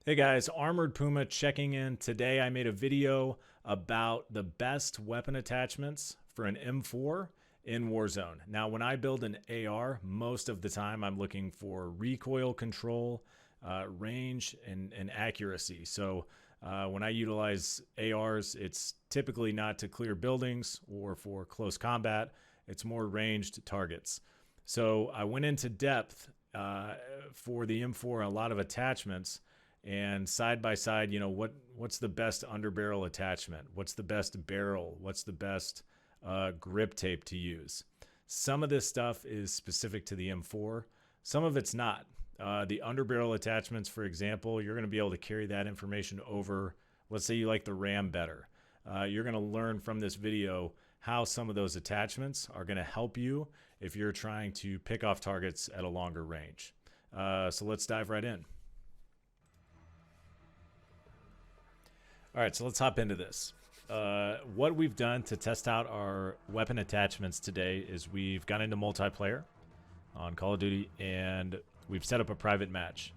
Hey guys, Armored Puma checking in. Today I made a video about the best weapon attachments for an M4 in Warzone. Now when I build an AR, most of the time I'm looking for recoil control, range, and accuracy. So when I utilize ARs, it's typically not to clear buildings or for close combat. It's more ranged targets. So I went into depth for the M4, a lot of attachments, and side by side, what's the best underbarrel attachment? What's the best barrel? What's the best grip tape to use? Some of this stuff is specific to the M4. Some of it's not. The underbarrel attachments, for example, you're going to be able to carry that information over. Let's say you like the RAM better. You're going to learn from this video how some of those attachments are going to help you if you're trying to pick off targets at a longer range. So let's dive right in. All right, so let's hop into this. What we've done to test out our weapon attachments today is we've gone into multiplayer on Call of Duty, and we've set up a private match.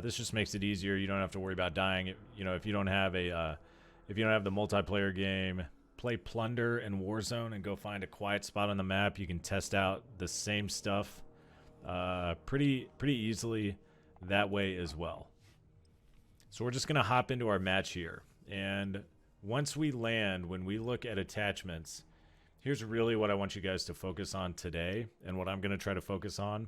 This just makes it easier. You don't have to worry about dying. If you don't have the multiplayer game, play Plunder and Warzone and go find a quiet spot on the map. You can test out the same stuff pretty easily that way as well. So we're just going to hop into our match here. And once we land, when we look at attachments, here's really what I want you guys to focus on today. And what I'm going to try to focus on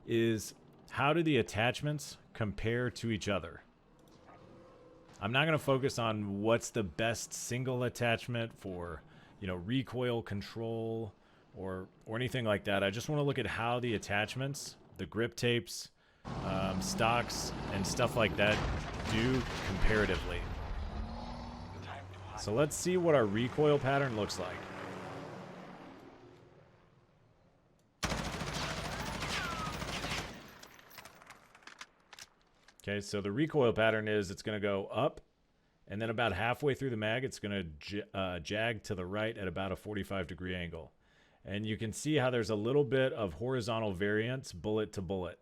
is how do the attachments compare to each other? I'm not going to focus on what's the best single attachment for, recoil control or anything like that. I just want to look at how the attachments, the grip tapes, stocks and stuff like that do comparatively. So let's see what our recoil pattern looks like. Okay, so the recoil pattern is it's going to go up, and then about halfway through the mag it's going to jag to the right at about a 45-degree angle. And you can see how there's a little bit of horizontal variance bullet to bullet.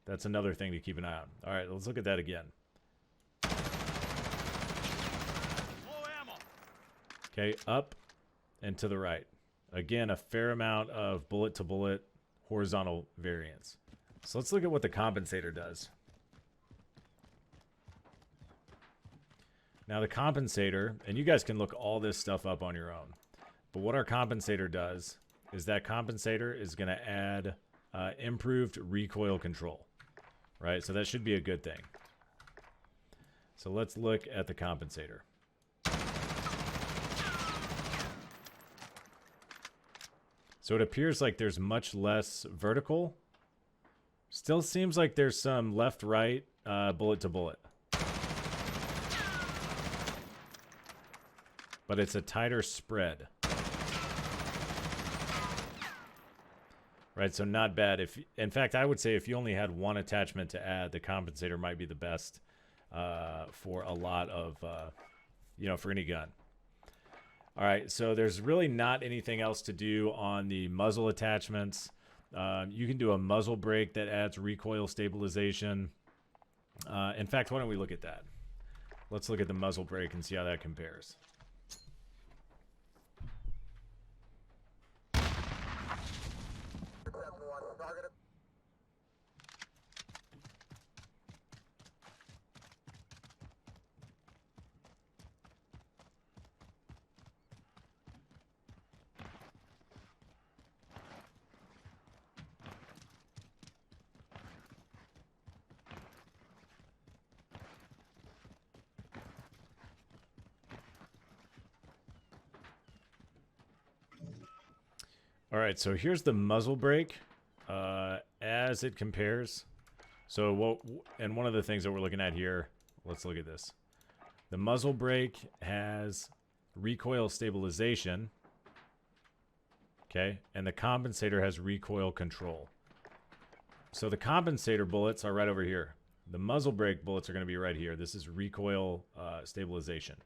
That's another thing to keep an eye on. All right, let's look at that again. Okay, up and to the right. Again, a fair amount of bullet to bullet horizontal variance. So let's look at what the compensator does. Now the compensator, and you guys can look all this stuff up on your own, but what our compensator does is that compensator is going to add improved recoil control. Right, so that should be a good thing. So let's look at the compensator. So it appears like there's much less vertical. Still seems like there's some left-right bullet to bullet. But it's a tighter spread. Right, so not bad. In fact, I would say if you only had one attachment to add, the compensator might be the best for a lot of, for any gun. All right, so there's really not anything else to do on the muzzle attachments. You can do a muzzle brake that adds recoil stabilization. In fact, why don't we look at that? Let's look at the muzzle brake and see how that compares. All right, so here's the muzzle brake as it compares. So one of the things that we're looking at here, let's look at this. The muzzle brake has recoil stabilization, okay, and the compensator has recoil control. So the compensator bullets are right over here. The muzzle brake bullets are going to be right here. This is recoil stabilization.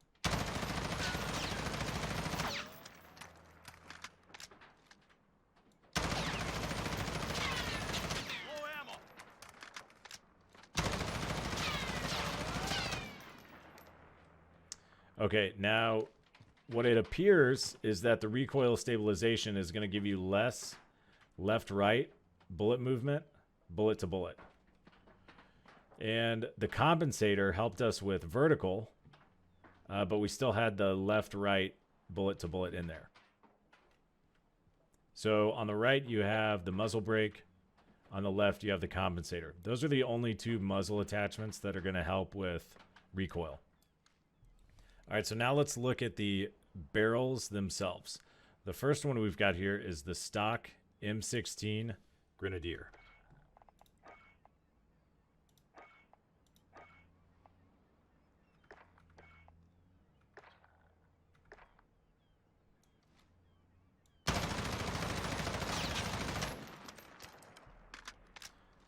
Okay, now what it appears is that the recoil stabilization is going to give you less left-right bullet movement, bullet to bullet. And the compensator helped us with vertical, but we still had the left-right bullet to bullet in there. So on the right, you have the muzzle brake. On the left, you have the compensator. Those are the only two muzzle attachments that are going to help with recoil. All right, so now let's look at the barrels themselves. The first one we've got here is the stock M16 Grenadier.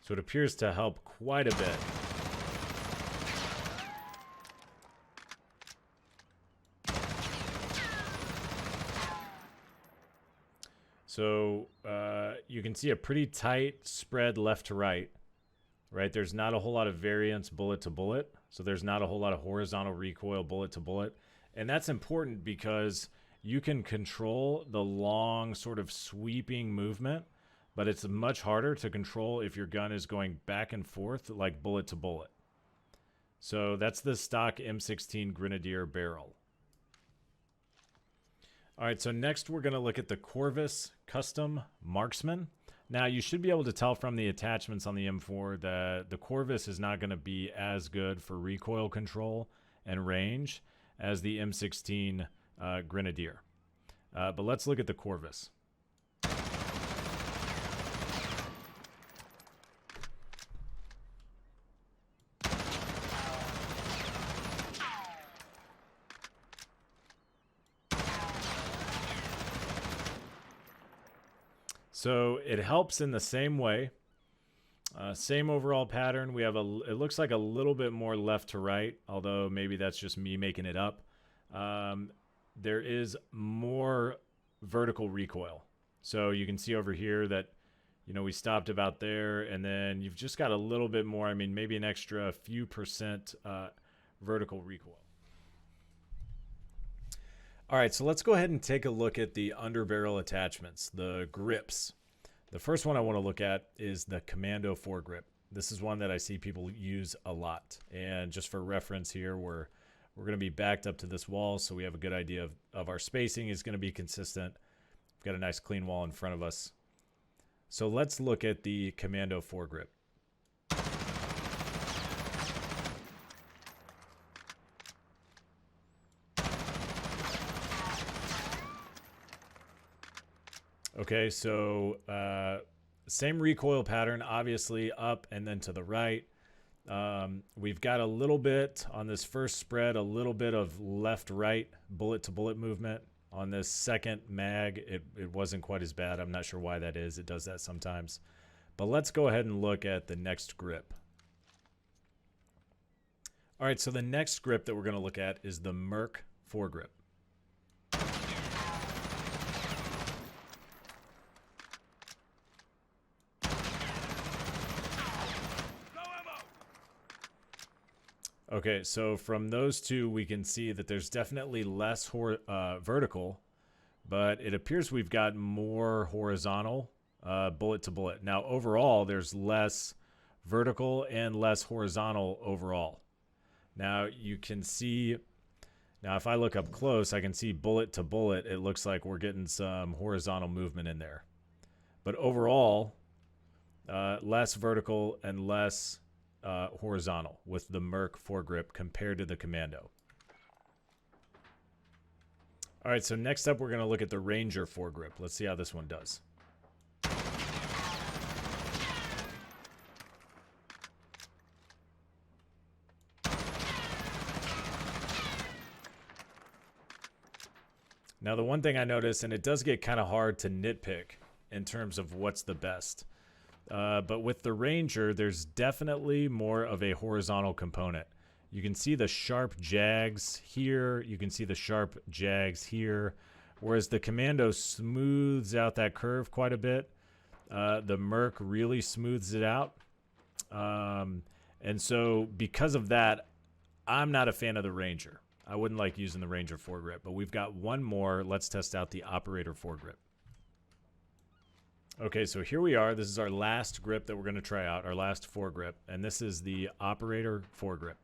So it appears to help quite a bit. So you can see a pretty tight spread left to right, right? There's not a whole lot of variance bullet to bullet. So there's not a whole lot of horizontal recoil bullet to bullet. And that's important because you can control the long sort of sweeping movement, but it's much harder to control if your gun is going back and forth like bullet to bullet. So that's the stock M16 Grenadier barrel. All right, so next we're going to look at the Corvus Custom Marksman. Now, you should be able to tell from the attachments on the M4 that the Corvus is not going to be as good for recoil control and range as the M16 Grenadier. But let's look at the Corvus. So it helps in the same way. Same overall pattern. We have it looks like a little bit more left to right, although maybe that's just me making it up. There is more vertical recoil. So you can see over here that, you know, we stopped about there, and then you've just got a little bit more, I mean, maybe an extra few percent vertical recoil. All right, so let's go ahead and take a look at the underbarrel attachments, the grips. The first one I want to look at is the Commando foregrip. This is one that I see people use a lot. And just for reference here, we're going to be backed up to this wall, so we have a good idea of our spacing is going to be consistent. We've got a nice clean wall in front of us. So let's look at the Commando foregrip. Okay, so same recoil pattern, obviously up and then to the right. We've got a little bit on this first spread, a little bit of left-right bullet-to-bullet movement. On this second mag, it wasn't quite as bad. I'm not sure why that is. It does that sometimes. But let's go ahead and look at the next grip. All right, so the next grip that we're going to look at is the Merc foregrip. Okay, so from those two, we can see that there's definitely less vertical, but it appears we've got more horizontal bullet to bullet. Now, overall, there's less vertical and less horizontal overall. Now, you can see, now if I look up close, I can see bullet to bullet. It looks like we're getting some horizontal movement in there. But overall, less vertical and less horizontal with the Merc foregrip compared to the Commando. All right, so next up we're going to look at the Ranger foregrip. Let's see how this one does. Now the one thing I noticed, and it does get kind of hard to nitpick in terms of what's the best, but with the Ranger, there's definitely more of a horizontal component. You can see the sharp jags here. You can see the sharp jags here. Whereas the Commando smooths out that curve quite a bit. The Merc really smooths it out. And so because of that, I'm not a fan of the Ranger. I wouldn't like using the Ranger foregrip, but we've got one more. Let's test out the Operator foregrip. Okay, so here we are. This is our last grip that we're going to try out, our last foregrip, and this is the Operator foregrip.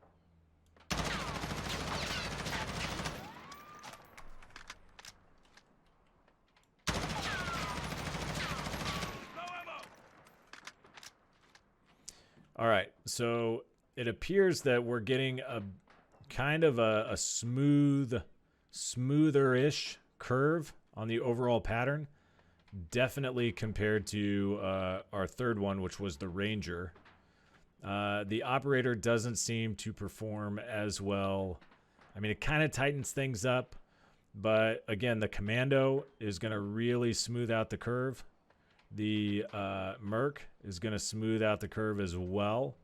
All right, so it appears that we're getting a kind of a smoother-ish curve on the overall pattern. Definitely compared to our third one, which was the Ranger. The Operator doesn't seem to perform as well. I mean, it kind of tightens things up, but again, the Commando is going to really smooth out the curve. The Merc is going to smooth out the curve as well.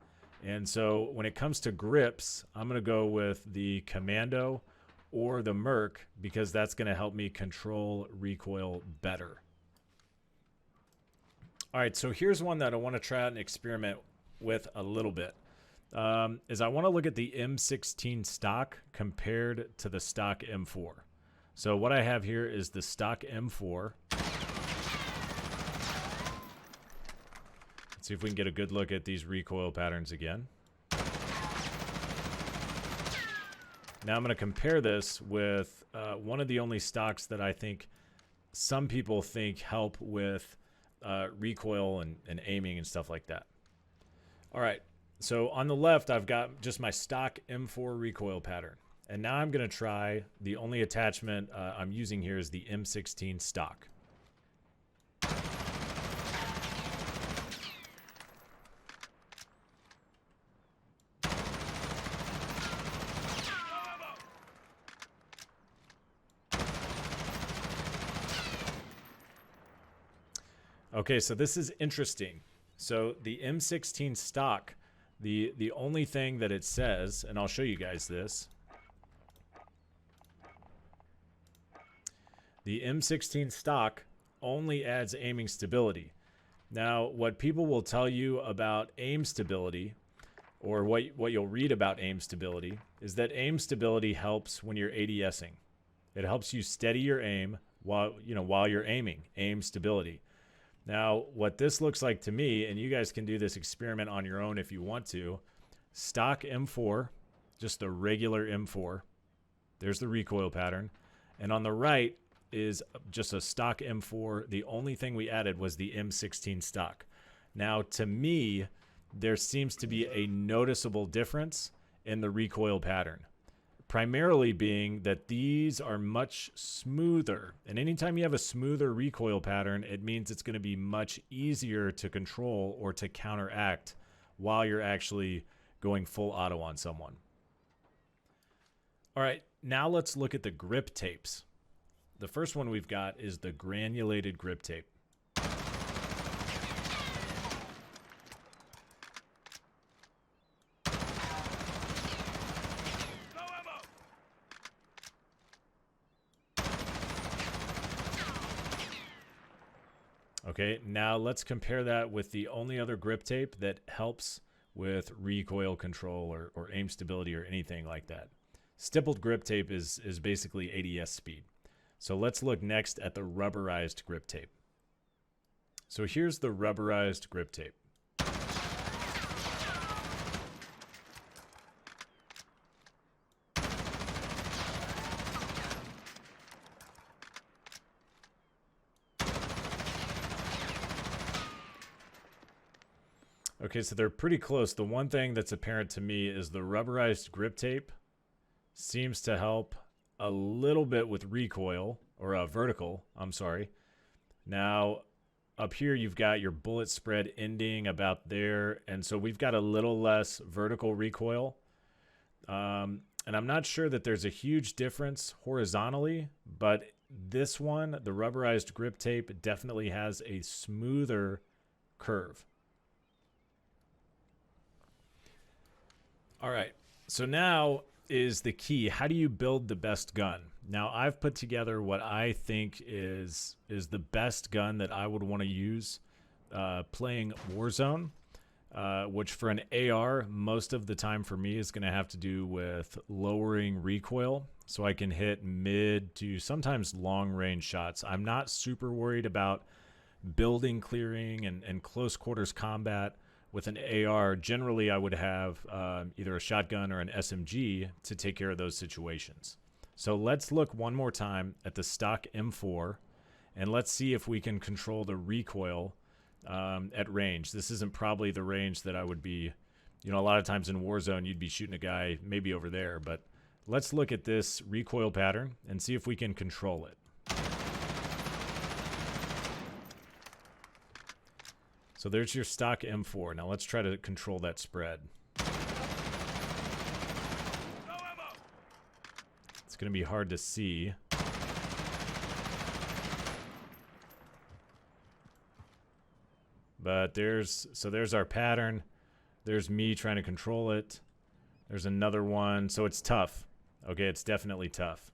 And so when it comes to grips, I'm going to go with the Commando or the Merc because that's going to help me control recoil better. All right, so here's one that I want to try out and experiment with a little bit. Is I want to look at the M16 stock compared to the stock M4. So what I have here is the stock M4. Let's see if we can get a good look at these recoil patterns again. Now I'm going to compare this with one of the only stocks that I think some people think help with recoil and aiming and stuff like that. All right, so on the left, I've got just my stock M4 recoil pattern. And now I'm going to try, the only attachment I'm using here is the M16 stock. Okay, so this is interesting. So the M16 stock, the only thing that it says, and I'll show you guys this. The M16 stock only adds aiming stability. Now, what people will tell you about aim stability, or what you'll read about aim stability, is that aim stability helps when you're ADSing. It helps you steady your aim while you're aiming. Aim stability. Now, what this looks like to me, and you guys can do this experiment on your own if you want to, stock M4, just the regular M4. There's the recoil pattern. And on the right is just a stock M4. The only thing we added was the M16 stock. Now, to me, there seems to be a noticeable difference in the recoil pattern. Primarily being that these are much smoother. And anytime you have a smoother recoil pattern, it means it's going to be much easier to control or to counteract while you're actually going full auto on someone. All right, now let's look at the grip tapes. The first one we've got is the granulated grip tape. Okay, now let's compare that with the only other grip tape that helps with recoil control or aim stability or anything like that. Stippled grip tape is basically ADS speed. So let's look next at the rubberized grip tape. So here's the rubberized grip tape. Okay, so they're pretty close. The one thing that's apparent to me is the rubberized grip tape seems to help a little bit with recoil, or vertical, I'm sorry. Now, up here you've got your bullet spread ending about there, and so we've got a little less vertical recoil. And I'm not sure that there's a huge difference horizontally, but this one, the rubberized grip tape, definitely has a smoother curve. All right, so now is the key. How do you build the best gun? Now, I've put together what I think is the best gun that I would want to use playing Warzone. which for an AR, most of the time for me is going to have to do with lowering recoil so I can hit mid to sometimes long range shots. I'm not super worried about building clearing and close quarters combat. With an AR, generally I would have either a shotgun or an SMG to take care of those situations. So let's look one more time at the stock M4, and let's see if we can control the recoil at range. This isn't probably the range that I would be, you know, a lot of times in Warzone you'd be shooting a guy maybe over there, but let's look at this recoil pattern and see if we can control it. So there's your stock M4. Now let's try to control that spread. It's going to be hard to see. But there's our pattern. There's me trying to control it. There's another one. So it's tough. Okay, it's definitely tough.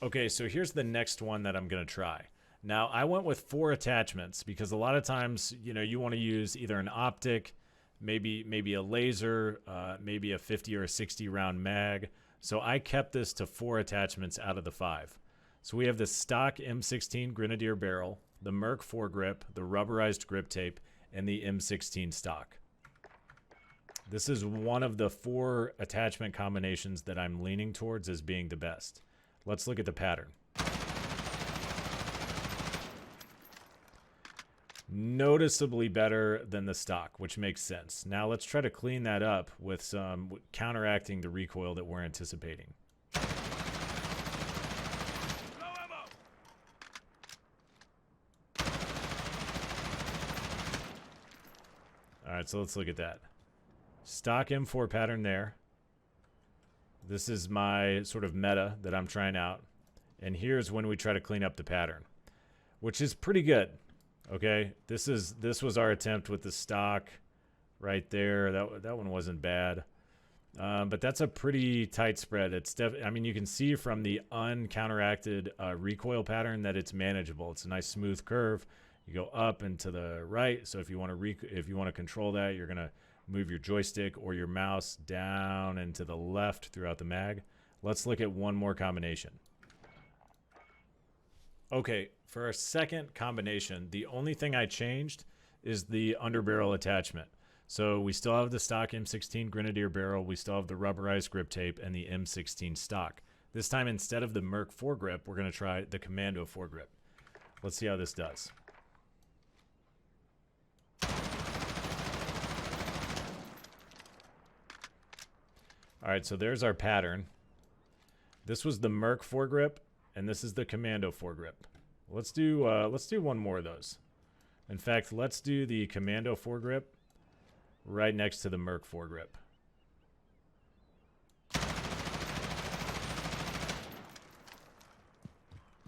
Okay, so here's the next one that I'm going to try. Now, I went with 4 attachments because a lot of times, you know, you want to use either an optic, maybe a laser, maybe a 50 or a 60 round mag. So I kept this to 4 attachments out of the 5. So we have the stock M16 Grenadier barrel, the Merc foregrip, the rubberized grip tape, and the M16 stock. This is one of the 4 attachment combinations that I'm leaning towards as being the best. Let's look at the pattern. Noticeably better than the stock, which makes sense. Now let's try to clean that up with some counteracting the recoil that we're anticipating. Alright, so let's look at that. Stock M4 pattern there. This is my sort of meta that I'm trying out. And here's when we try to clean up the pattern, which is pretty good. Okay, this was our attempt with the stock right there. That one wasn't bad, but that's a pretty tight spread. I mean, you can see from the uncounteracted recoil pattern that it's manageable. It's a nice smooth curve. You go up and to the right. So if you want to control that, you're gonna move your joystick or your mouse down and to the left throughout the mag. Let's look at one more combination. Okay, for our second combination, the only thing I changed is the underbarrel attachment. So we still have the stock M16 Grenadier barrel, we still have the rubberized grip tape, and the M16 stock. This time, instead of the Merc foregrip, we're going to try the Commando foregrip. Let's see how this does. All right, so there's our pattern. This was the Merc foregrip, and this is the Commando foregrip. Let's do one more of those. In fact, let's do the Commando foregrip right next to the Merc foregrip.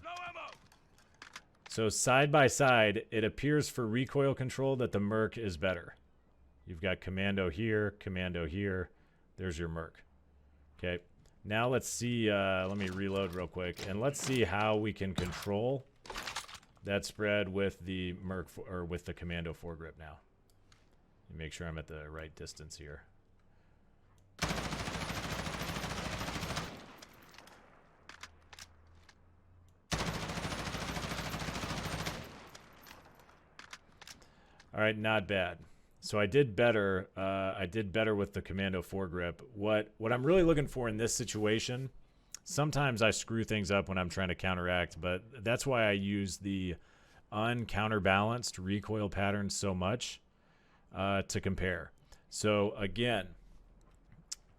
No ammo. So side by side, it appears for recoil control that the Merc is better. You've got Commando here, there's your Merc. Okay. Now let's see, let me reload real quick, and let's see how we can control that spread with the Merc or with the Commando foregrip now. Make sure I'm at the right distance here. All right, not bad. So I did better. I did better with the Commando foregrip. What I'm really looking for in this situation, sometimes I screw things up when I'm trying to counteract, but that's why I use the uncounterbalanced recoil pattern so much to compare. So again,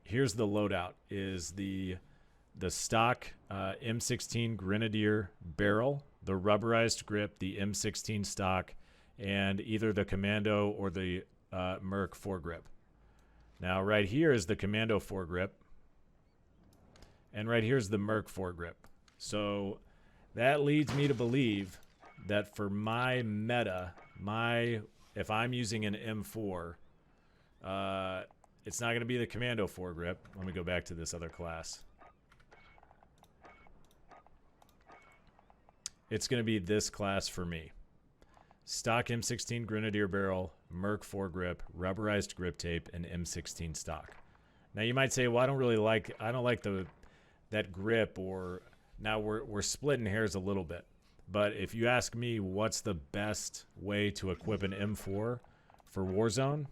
here's the loadout: is the stock M16 Grenadier barrel, the rubberized grip, the M16 stock, and either the Commando or the Merc foregrip. Now right here is the Commando foregrip, and right here's the Merc foregrip. So that leads me to believe that for my meta, if I'm using an M4, it's not going to be the Commando foregrip. Let me go back to this other class. It's going to be this class for me. Stock M16 Grenadier barrel, Merc foregrip, rubberized grip tape, and M16 stock. Now you might say, well, I don't like that grip, or now we're splitting hairs a little bit. But if you ask me what's the best way to equip an M4 for Warzone,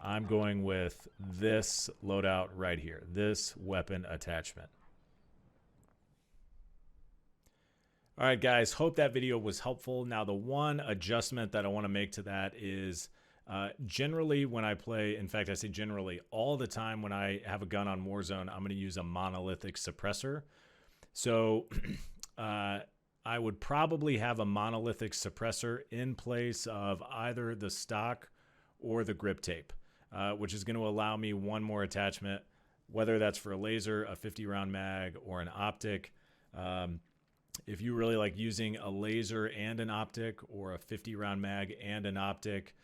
I'm going with this loadout right here, this weapon attachment. All right, guys, hope that video was helpful. Now, the one adjustment that I want to make to that is generally when I play, in fact, I say generally, all the time when I have a gun on Warzone, I'm going to use a monolithic suppressor. So I would probably have a monolithic suppressor in place of either the stock or the grip tape, which is going to allow me one more attachment, whether that's for a laser, a 50-round mag, or an optic. If you really like using a laser and an optic, or a 50-round mag and an optic,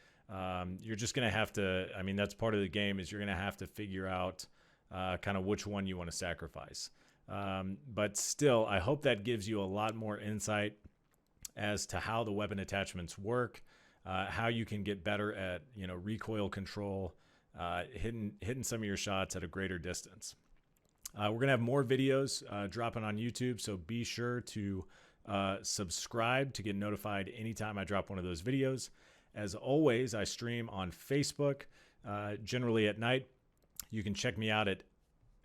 you're just going to have to, I mean, that's part of the game, is you're going to have to figure out kind of which one you want to sacrifice. But still, I hope that gives you a lot more insight as to how the weapon attachments work, how you can get better at, recoil control, hitting some of your shots at a greater distance. We're going to have more videos dropping on YouTube, so be sure to subscribe to get notified anytime I drop one of those videos. As always, I stream on Facebook, generally at night. You can check me out at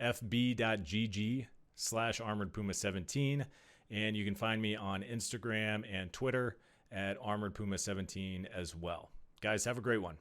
fb.gg/ArmoredPuma17, and you can find me on Instagram and Twitter at ArmoredPuma17 as well. Guys, have a great one.